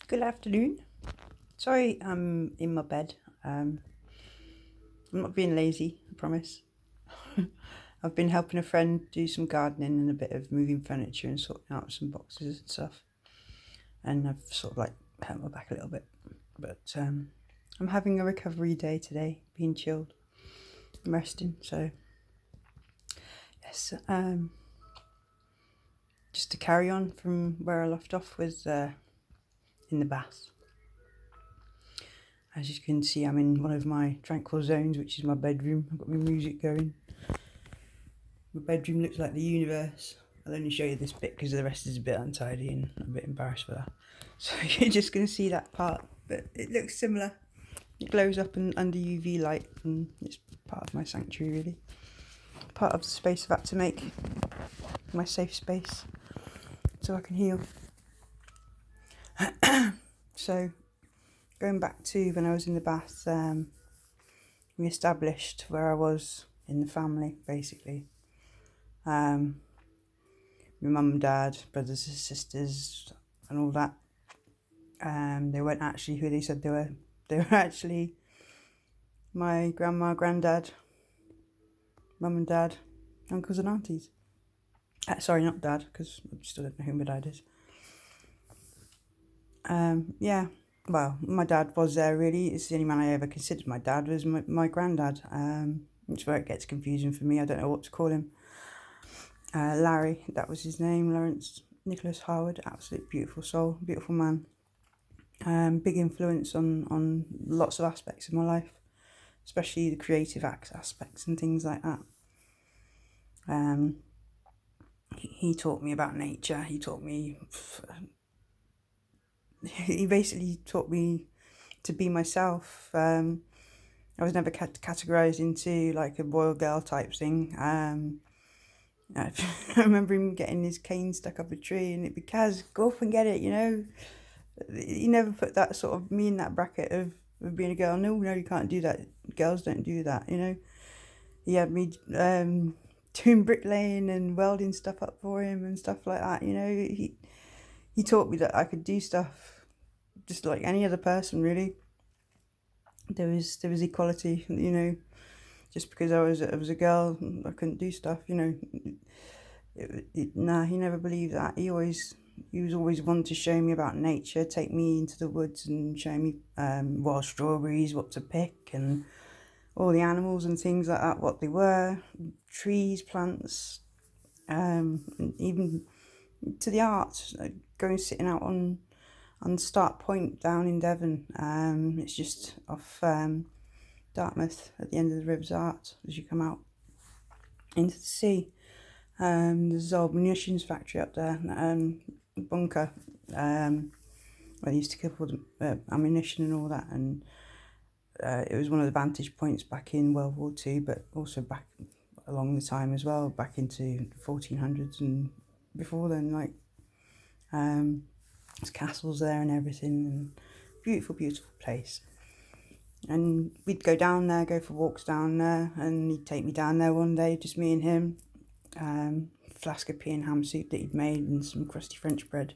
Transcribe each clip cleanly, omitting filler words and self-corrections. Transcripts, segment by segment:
Good afternoon. Sorry, I'm in my bed. I'm not being lazy, I promise. I've been helping a friend do some gardening and a bit of moving furniture and sorting out some boxes and stuff. And I've sort of like hurt my back a little bit. But I'm having a recovery day today, being chilled. I'm resting, so yes. Just to carry on from where I left off with in the bath. As you can see, I'm in one of my tranquil zones, which is my bedroom. I've got my music going. My bedroom looks like the universe. I'll only show you this bit because the rest is a bit untidy and I'm a bit embarrassed for that. So you're just going to see that part, but it looks similar. It glows up under UV light and it's part of my sanctuary really. Part of the space I've had to make, my safe space, so I can heal. So going back to when I was in the bath, we established where I was in the family basically. My mum and dad, brothers and sisters, and all that. They weren't actually who they said they were. They were actually my grandma, granddad, mum and dad, uncles and aunties. Sorry, not dad, because I still don't know who my dad is. Yeah, well, my dad was there really. It's the only man I ever considered my dad was my granddad. Which is where it gets confusing for me. I don't know what to call him. Larry, that was his name, Lawrence Nicholas Howard. Absolute beautiful soul, beautiful man. Big influence on lots of aspects of my life, especially the creative aspects and things like that. He taught me about nature. He basically taught me to be myself. I was never categorised into like a boy or girl type thing. I remember him getting his cane stuck up a tree and it'd be, Kaz, go up and get it, you know. He never put that sort of me in that bracket of being a girl. No, you can't do that. Girls don't do that, you know. He had me doing bricklaying and welding stuff up for him and stuff like that, you know. He taught me that I could do stuff just like any other person, really. There was equality, you know. Just because I was a girl, I couldn't do stuff, you know. Nah, he never believed that. He was always one to show me about nature, take me into the woods and show me wild strawberries, what to pick, and all the animals and things like that, what they were, trees, plants, and even to the art. Going sitting out on Start Point down in Devon. It's just off Dartmouth at the end of the River's Art as you come out into the sea. There's an old munitions factory up there, bunker, where they used to keep all the ammunition and all that, and it was one of the vantage points back in World War II, but also back along the time as well, back into the 1400s and before then, like, there's castles there and everything, and beautiful, beautiful place. And we'd go down there, go for walks down there, and he'd take me down there one day, just me and him. Flask of pea and ham soup that he'd made and some crusty French bread.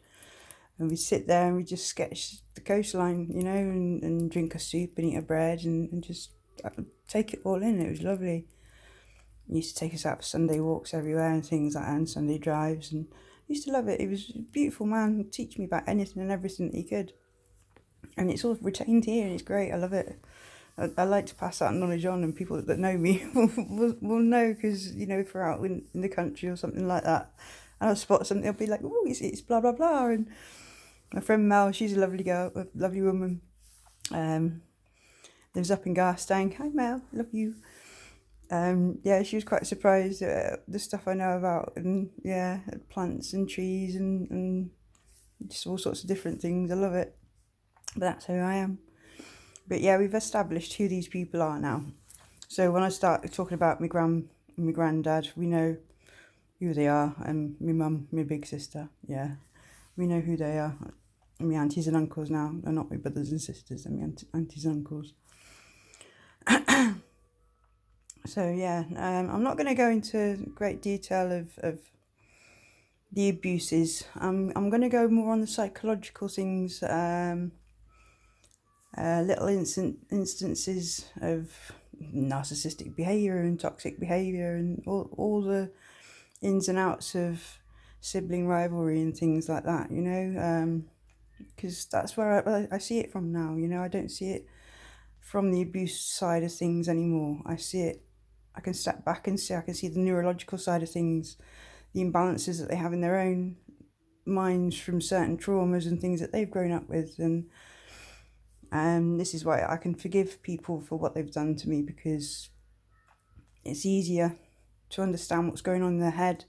And we'd sit there and we'd just sketch the coastline, you know, and drink a soup and eat a bread and just take it all in. It was lovely. He used to take us out for Sunday walks everywhere and things like that, and Sunday drives, and I used to love it. He was a beautiful man. He'd teach me about anything and everything that he could. And it's all retained here and it's great. I love it. I like to pass that knowledge on, and people that know me will know, because, you know, if we're out in the country or something like that and I'll spot something, I'll be like, oh, it's blah blah blah. And my friend Mel, she's a lovely girl, a lovely woman, lives up in Garstang. Hi Mel, love you. Yeah, she was quite surprised at the stuff I know about, and yeah, plants and trees and just all sorts of different things. I love it, but that's who I am. But yeah, we've established who these people are now. So when I start talking about my gran and my granddad, we know who they are, and my mum, my big sister, yeah, we know who they are. And my aunties and uncles now, they're not my brothers and sisters, they're my aunties and uncles. So yeah, I'm not going to go into great detail of the abuses. I'm going to go more on the psychological things, little instances of narcissistic behaviour and toxic behaviour, and all the ins and outs of sibling rivalry and things like that, you know, because that's where I see it from now, you know. I don't see it from the abuse side of things anymore. I see it, I can step back and see, I can see the neurological side of things, the imbalances that they have in their own minds from certain traumas and things that they've grown up with. And this is why I can forgive people for what they've done to me, because it's easier to understand what's going on in their head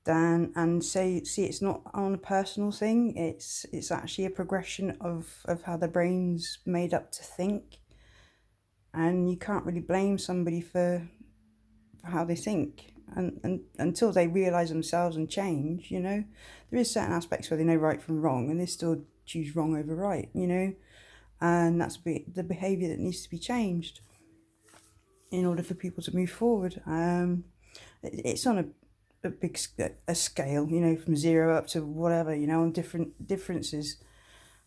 than and see it's not on a personal thing. It's actually a progression of how their brain's made up to think, and you can't really blame somebody for how they think, and until they realise themselves and change, you know. There is certain aspects where they know right from wrong and they still choose wrong over right, you know, and that's the behaviour that needs to be changed in order for people to move forward. It's on a big scale, you know, from 0 up to whatever, you know, on different differences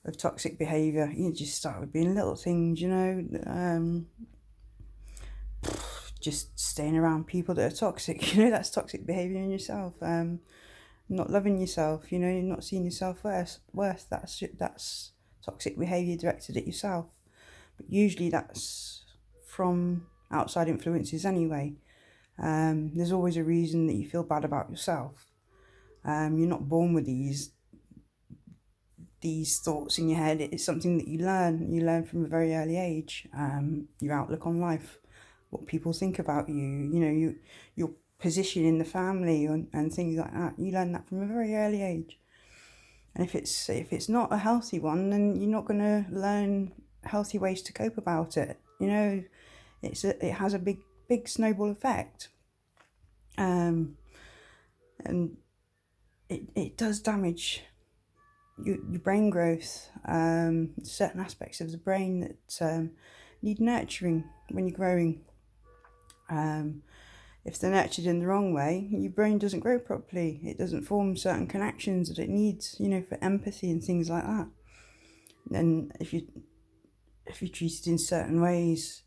of toxic behaviour. You just start with being little things, you know, just staying around people that are toxic, you know, that's toxic behaviour in yourself. Not loving yourself, you know, not seeing yourself worth. That's toxic behaviour directed at yourself. But usually that's from outside influences anyway. There's always a reason that you feel bad about yourself. You're not born with these thoughts in your head. It's something that you learn from a very early age. Your outlook on life, what people think about you, you know, your position in the family, and things like that. You learn that from a very early age. And if it's not a healthy one, then you're not going to learn healthy ways to cope about it. You know, it has a big snowball effect, and it does damage your brain growth. Certain aspects of the brain that need nurturing when you're growing. If they're nurtured in the wrong way, your brain doesn't grow properly. It doesn't form certain connections that it needs, you know, for empathy and things like that. And if you're treated in certain ways,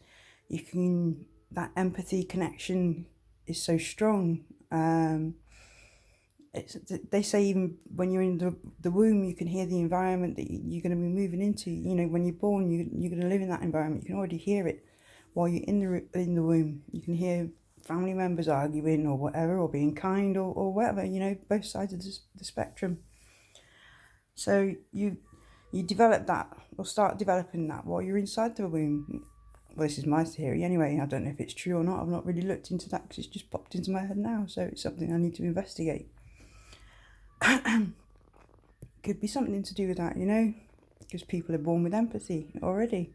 that empathy connection is so strong. They say even when you're in the womb, you can hear the environment that you're going to be moving into. You know, when you're born, you're going to live in that environment. You can already hear it while you're in the womb. You can hear family members arguing or whatever, or being kind or whatever, you know, both sides of the spectrum. So you develop that, or start developing that while you're inside the womb. Well, this is my theory anyway. I don't know if it's true or not. I've not really looked into that because it's just popped into my head now. So it's something I need to investigate. Could be something to do with that, you know, because people are born with empathy already.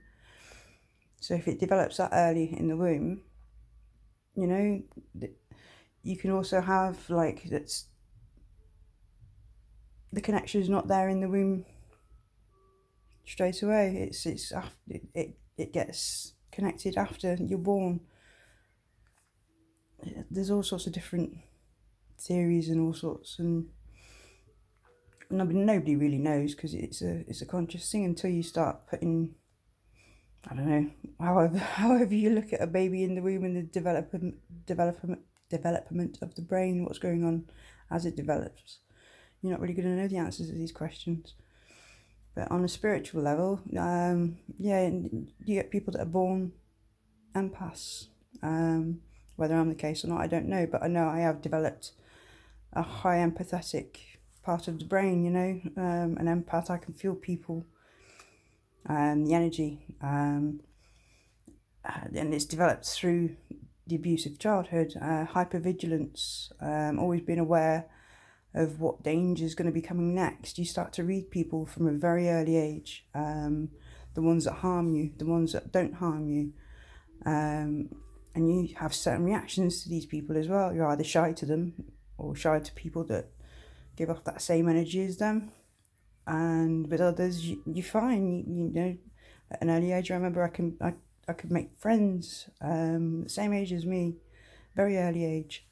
So if it develops that early in the womb, you know, you can also have like that's the connection is not there in the womb straight away. It gets connected after you're born. There's all sorts of different theories and all sorts, and nobody really knows, because it's a conscious thing until you start putting, I don't know, however you look at a baby in the womb and the development of the brain, what's going on as it develops. You're not really going to know the answers to these questions. But on a spiritual level, you get people that are born empaths. Whether I'm the case or not, I don't know. But I know I have developed a high empathetic part of the brain, you know. An empath, I can feel people, the energy. And it's developed through the abusive childhood, hypervigilance, always being aware of what danger is going to be coming next. You start to read people from a very early age, the ones that harm you, the ones that don't harm you, and you have certain reactions to these people as well. You're either shy to them or shy to people that give off that same energy as them, and with others you find, you know, at an early age. I remember I could make friends the same age as me, very early age.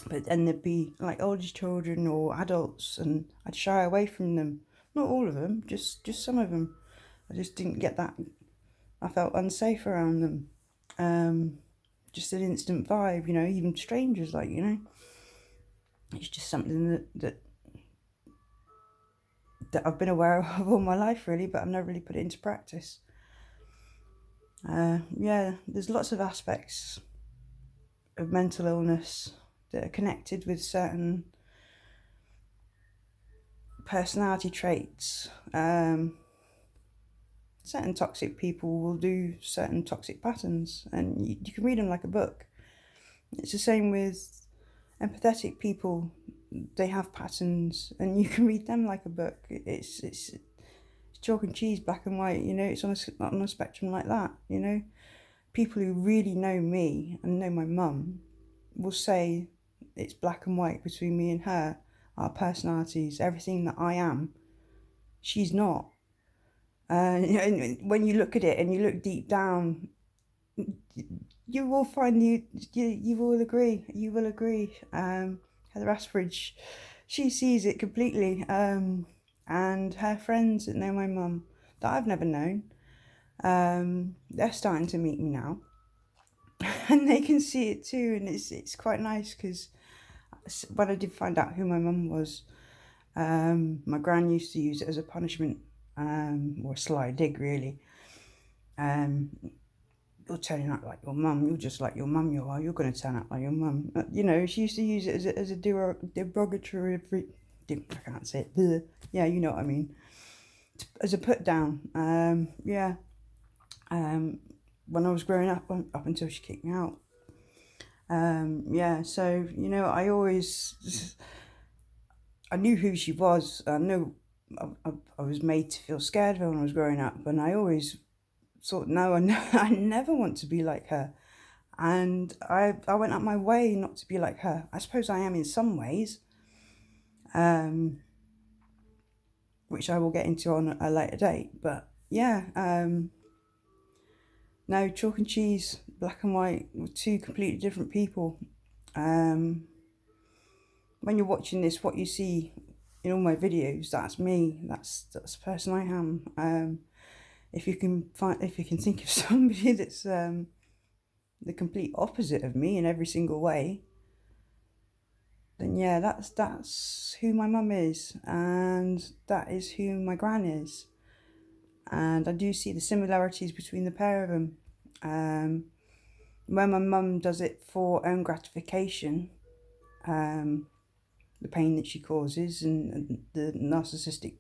But then there'd be like older children or adults, and I'd shy away from them. Not all of them, just some of them. I just didn't get that. I felt unsafe around them. Just an instant vibe, even strangers, it's just something that I've been aware of all my life, really, but I've never really put it into practice. Yeah, there's lots of aspects of mental illness that are connected with certain personality traits. Certain toxic people will do certain toxic patterns, and you can read them like a book. It's the same with empathetic people. They have patterns, and you can read them like a book. It's chalk and cheese, black and white. It's on a spectrum like that. People who really know me and know my mum will say it's black and white between me and her. Our personalities, everything that I am, she's not. And when you look at it and you look deep down, you will find you will agree. You will agree. Heather Asbridge, she sees it completely. And her friends that know my mum that I've never known, they're starting to meet me now, and they can see it too. And it's quite nice because when I did find out who my mum was, my gran used to use it as a punishment, or a sly dig, really. You're turning out like your mum. You're just like your mum. You're going to turn out like your mum. She used to use it as a derogatory. I can't say it. Yeah, you know what I mean. As a put down. Yeah. When I was growing up until she kicked me out. Yeah. So I knew who she was. I knew I was made to feel scared when I was growing up, and I always thought, no, I never want to be like her. And I went out my way not to be like her. I suppose I am in some ways, which I will get into on a later date. But yeah, no, chalk and cheese, black and white, were two completely different people. When you're watching this, what you see in all my videos, that's me. That's the person I am. If you can think of somebody that's the complete opposite of me in every single way, then yeah, that's who my mum is, and that is who my gran is. And I do see the similarities between the pair of them. When my mum does it for own gratification, the pain that she causes and the narcissistic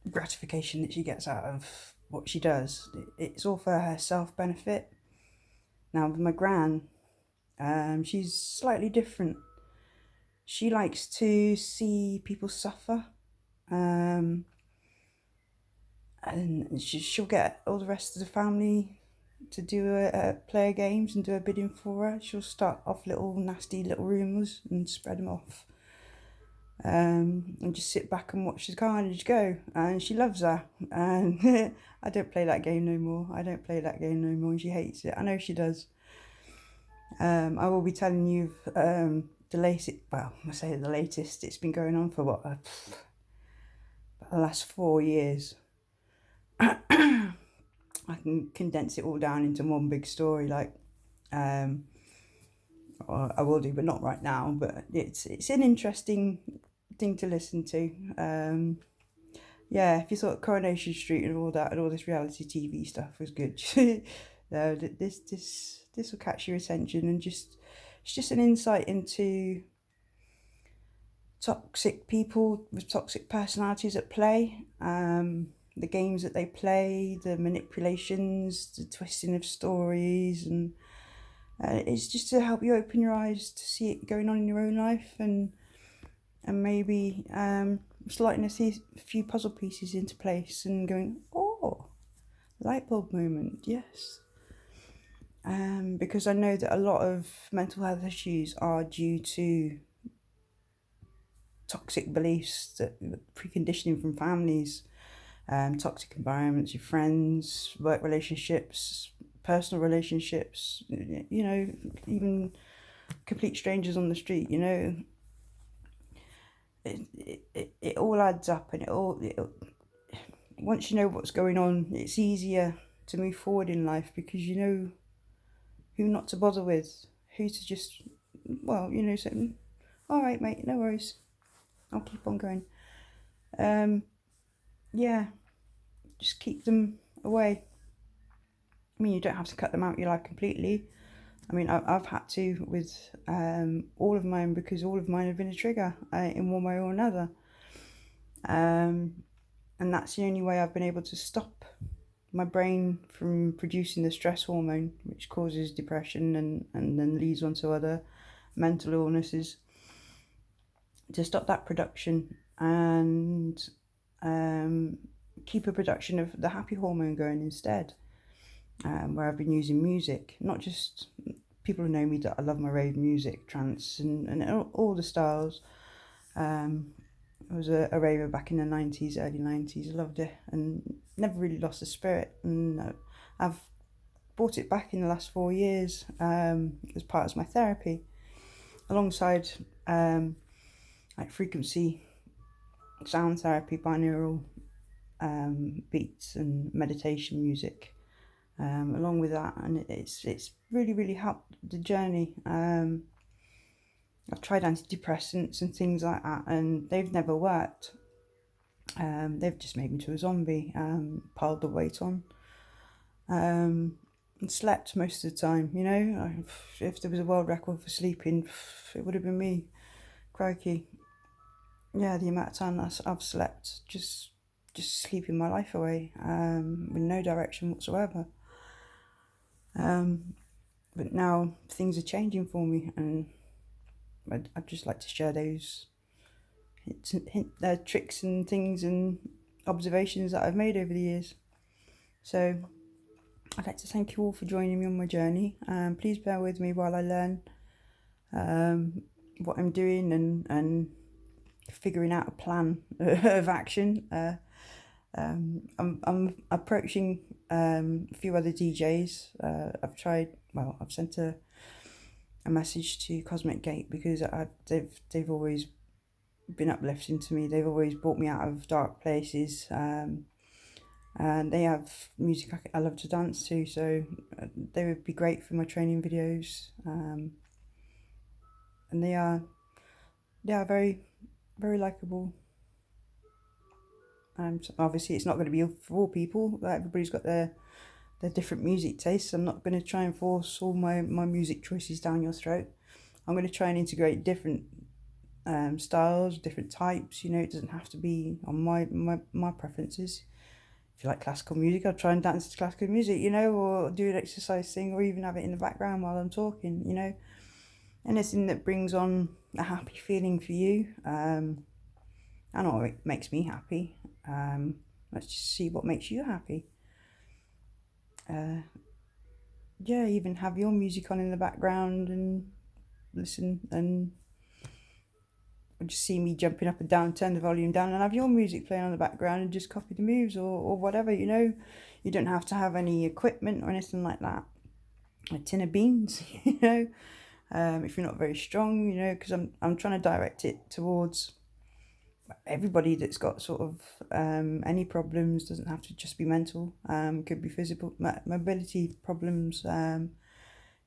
gratification that she gets out of what she does, it's all for her self-benefit. Now with my gran, she's slightly different. She likes to see people suffer, and she'll get all the rest of the family to do player games and do a bidding for her. She'll start off little nasty little rumours and spread them off, and just sit back and watch the carnage go. And she loves that. And I don't play that game no more. And she hates it. I know she does. I will be telling you the latest. Well, I say the latest. It's been going on for the last 4 years. I can condense it all down into one big story, I will do, but not right now. But it's an interesting thing to listen to. Yeah, if you thought Coronation Street and all that and all this reality TV stuff was good, no, this will catch your attention, and it's just an insight into toxic people with toxic personalities at play. The games that they play, the manipulations, the twisting of stories, and it's just to help you open your eyes to see it going on in your own life, and maybe starting to see a few puzzle pieces into place and going, oh, light bulb moment, yes. Because I know that a lot of mental health issues are due to toxic beliefs, that preconditioning from families, toxic environments, your friends, work relationships, personal relationships, you know, even complete strangers on the street, you know, it all adds up, and once you know what's going on, it's easier to move forward in life, because you know who not to bother with, who to just, well, you know, say, all right, mate, no worries, I'll keep on going. Yeah, just keep them away. I mean, you don't have to cut them out of your life completely. I mean, I've had to with all of mine, because all of mine have been a trigger in one way or another. And that's the only way I've been able to stop my brain from producing the stress hormone, which causes depression and then leads on to other mental illnesses. To stop that production and keep a production of the happy hormone going instead. Where I've been using music, not just, people who know me that I love my rave music, trance, and all the styles. I was a raver back in the 90s, early 90s. I loved it and never really lost the spirit. And I've brought it back in the last 4 years as part of my therapy, alongside like frequency sound therapy, binaural beats and meditation music. Along with that, and it's really helped the journey. I've tried antidepressants and things like that, and they've never worked. They've just made me to a zombie, piled the weight on, and slept most of the time. You know, if there was a world record for sleeping, it would have been me. Crikey, yeah, the amount of time that I've slept, just sleeping my life away, with no direction whatsoever. But now things are changing for me, and I'd just like to share those tricks and things and observations that I've made over the years. So I'd like to thank you all for joining me on my journey. Please bear with me while I learn what I'm doing and figuring out a plan of action. I'm approaching a few other DJs. I've sent a message to Cosmic Gate, because they've always been uplifting to me. They've always brought me out of dark places, and they have music I love to dance to, so they would be great for my training videos. And they are very, very likable. So obviously it's not going to be for all people. Everybody's got their different music tastes. I'm not going to try and force all my music choices down your throat. I'm going to try and integrate different styles, different types. You know, it doesn't have to be on my preferences. If you like classical music, I'll try and dance to classical music, you know, or do an exercise thing, or even have it in the background while I'm talking, you know. Anything that brings on a happy feeling for you. I know it makes me happy. Let's just see what makes you happy. Yeah, even have your music on in the background and listen, and just see me jumping up and down, turn the volume down, and have your music playing on the background, and just copy the moves or whatever, you know. You don't have to have any equipment or anything like that. A tin of beans, you know, if you're not very strong, you know, because I'm trying to direct it towards everybody that's got sort of any problems. Doesn't have to just be mental, could be physical mobility problems.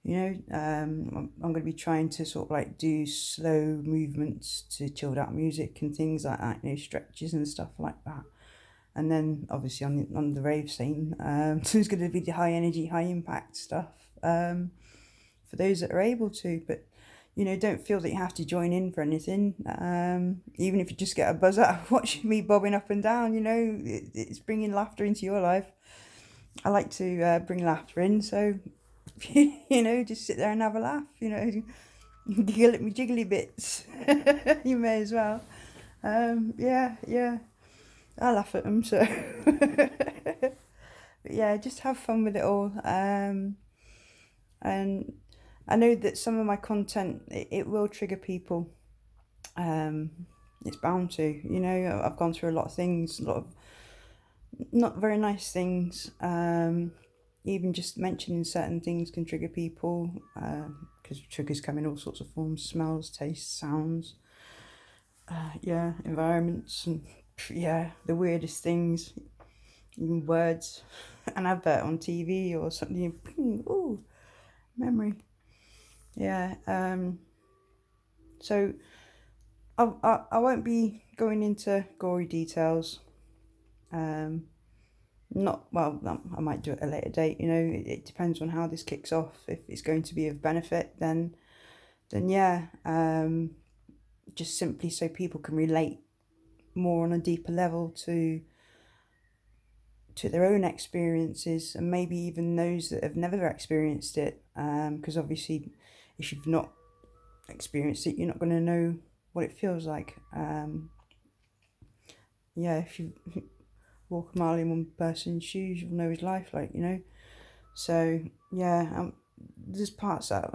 You know, I'm going to be trying to sort of like do slow movements to chilled out music and things like that, you know, stretches and stuff like that. And then obviously on the rave scene, there's going to be the high energy, high impact stuff for those that are able to. But you know, don't feel that you have to join in for anything. Even if you just get a buzz out of watching me bobbing up and down, you know, it's bringing laughter into your life. I like to bring laughter in, so, you know, just sit there and have a laugh, you know, giggle at me jiggly bits. You may as well. Yeah, I laugh at them, so. But yeah, just have fun with it all. And I know that some of my content, it will trigger people. It's bound to, you know. I've gone through a lot of things, a lot of not very nice things, even just mentioning certain things can trigger people, because triggers come in all sorts of forms: smells, tastes, sounds, yeah, environments, and yeah, the weirdest things, even words. An advert on TV or something, ooh, memory. Yeah. So I won't be going into gory details. Not well. I might do it at a later date. It depends on how this kicks off. If it's going to be of benefit, then yeah. Just simply so people can relate more on a deeper level to their own experiences, and maybe even those that have never experienced it. Because obviously, if you've not experienced it, you're not going to know what it feels like. Yeah, if you walk a mile in one person's shoes, you'll know his life, So yeah, there's parts that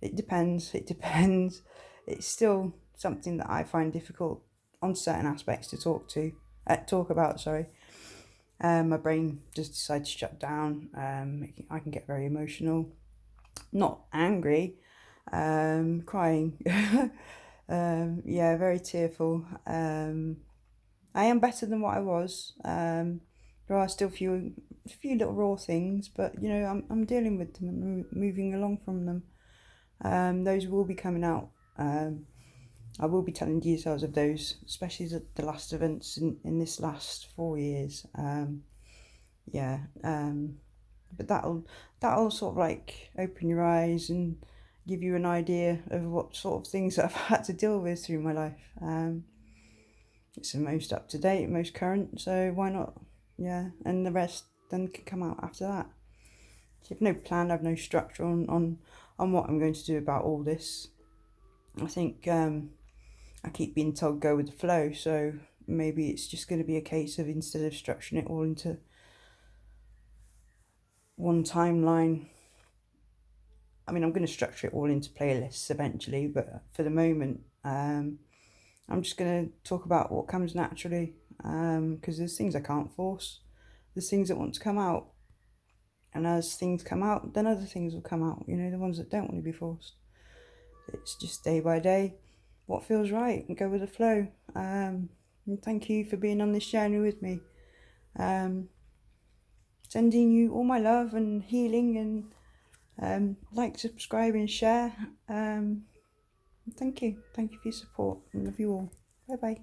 it depends. It depends. It's still something that I find difficult on certain aspects to talk about. Sorry. My brain just decides to shut down. I can get very emotional, not angry, crying. Yeah, very tearful. I am better than what I was. There are still a few little raw things, but I'm dealing with them and moving along from them. Those will be coming out. I will be telling details of those, especially the last events in this last 4 years. Yeah, but that'll sort of like open your eyes and give you an idea of what sort of things that I've had to deal with through my life. It's the most up to date, most current, so why not? Yeah, and the rest then can come out after that. So I've no plan, I've no structure on what I'm going to do about all this. I think I keep being told go with the flow, so maybe it's just going to be a case of, instead of structuring it all into one timeline, I mean, I'm going to structure it all into playlists eventually, but for the moment, I'm just going to talk about what comes naturally, because there's things I can't force. There's things that want to come out, and as things come out, then other things will come out, the ones that don't want to be forced. It's just day by day, what feels right, and go with the flow. And thank you for being on this journey with me. Sending you all my love and healing, and like, subscribe and share. Thank you for your support, and love you all. Bye bye.